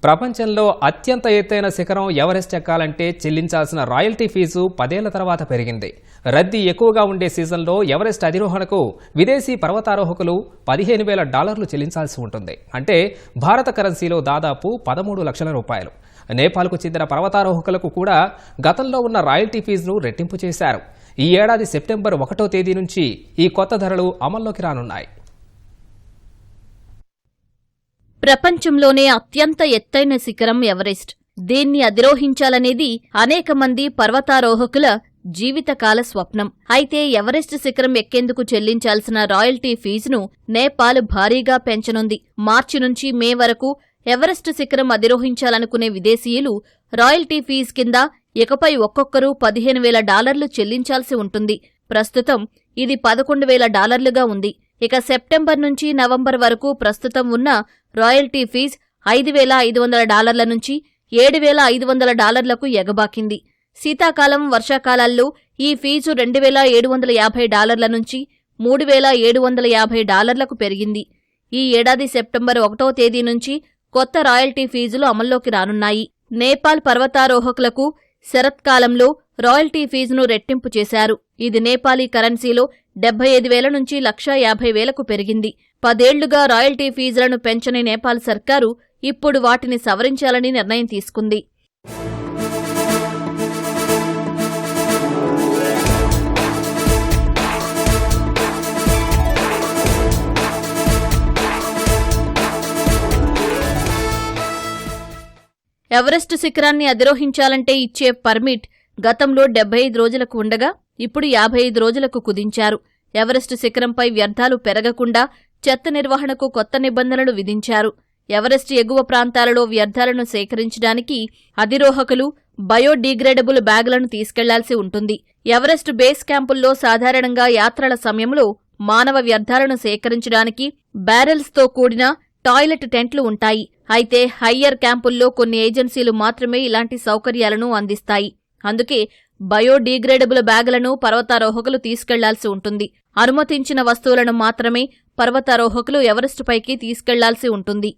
ప్రపంచంలో అత్యంత ఎత్తైన శిఖరం ఎవరెస్ట్ ఎక్కాలంటే చెల్లించాల్సిన రాయల్టీ ఫీజు 10 ఏళ్ల తర్వాత పెరిగింది. రద్దీ ఎక్కువగా ఉండే సీజన్లో ఎవరెస్ట్ అధిరోహణకు విదేశీ పర్వతారోహకులు $15,000 చెల్లించాల్సి ఉంటుంది. అంటే భారత కరెన్సీలో దాదాపు 13 లక్షల రూపాయలు. నేపాల్కు చెందిన పర్వతారోహకులకు కూడా గతంలో ఉన్న రాయల్టీ ఫీజును రెట్టింపు చేశారు. ఈ ఏడాది సెప్టెంబర్ 1వ తేదీ నుంచి ఈ కొత్త ధరలు అమల్లోకి రానున్నాయి. ప్రపంచంలోనే అత్యంత ఎత్తైన శిఖరం ఎవరెస్ట్. దీన్ని అధిరోహించాలనేది అనేక మంది పర్వతారోహకుల జీవితకాల స్వప్నం. అయితే ఎవరెస్ట్ శిఖరం ఎక్కేందుకు చెల్లించాల్సిన రాయల్టీ ఫీజును నేపాల్ భారీగా పెంచనుంది. మార్చి నుంచి మే వరకు ఎవరెస్ట్ శిఖరం అధిరోహించాలనుకునే విదేశీయులు రాయల్టీ ఫీజు కింద ఇకపై ఒక్కొక్కరు $15,000 చెల్లించాల్సి ఉంటుంది. ప్రస్తుతం ఇది $11,000గా ఉంది. ఇక సెప్టెంబర్ నుంచి నవంబర్ వరకు ప్రస్తుతం ఉన్న రాయల్టీ ఫీజు $5,500 నుంచి $7,500లకు ఎగబాకింది. శీతాకాలం, వర్షాకాలాల్లో ఈ ఫీజు $2,750 నుంచి $3,750లకు పెరిగింది. ఈ ఏడాది సెప్టెంబర్ 1వ తేదీ నుంచి కొత్త రాయల్టీ ఫీజులు అమల్లోకి రానున్నాయి. నేపాల్ పర్వతారోహకులకు శరత్కాలంలో రాయల్టీ ఫీజును రెట్టింపు చేశారు. ఇది నేపాలీ కరెన్సీలో 75,000 నుంచి 1,50,000కు పెరిగింది. 10 ఏళ్లుగా రాయల్టీ ఫీజులను పెంచని నేపాల్ సర్కారు ఇప్పుడు వాటిని సవరించాలని నిర్ణయం తీసుకుంది. ఎవరెస్ట్ శిఖరాన్ని అధిరోహించాలంటే ఇచ్చే పర్మిట్ గతంలో 75 రోజులకు ఉండగా ఇప్పుడు 55 రోజులకు కుదించారు. ఎవరెస్ట్ శిఖరంపై వ్యర్థాలు పెరగకుండా చెత్త నిర్వహణకు కొత్త నిబంధనలు విధించారు. ఎవరెస్ట్ ఎగువ ప్రాంతాలలో వ్యర్థాలను సేకరించడానికి అధిరోహకులు బయోడీగ్రేడబుల్ బ్యాగులను తీసుకెళ్లాల్సి ఉంటుంది. ఎవరెస్ట్ బేస్ క్యాంపుల్లో సాధారణంగా యాత్రల సమయంలో మానవ వ్యర్థాలను సేకరించడానికి బ్యారెల్స్తో కూడిన టాయిలెట్ టెంట్లు ఉంటాయి. అయితే హయ్యర్ క్యాంపుల్లో కొన్ని ఏజెన్సీలు మాత్రమే ఇలాంటి సౌకర్యాలను అందిస్తాయి. అందుకే బయోడీగ్రేడబుల్ బ్యాగులను పర్వతారోహకులు తీసుకెళ్లాల్సి ఉంటుంది. అనుమతించిన వస్తువులను మాత్రమే పర్వతారోహకులు ఎవరెస్టుపైకి తీసుకెళ్లాల్సి ఉంటుంది.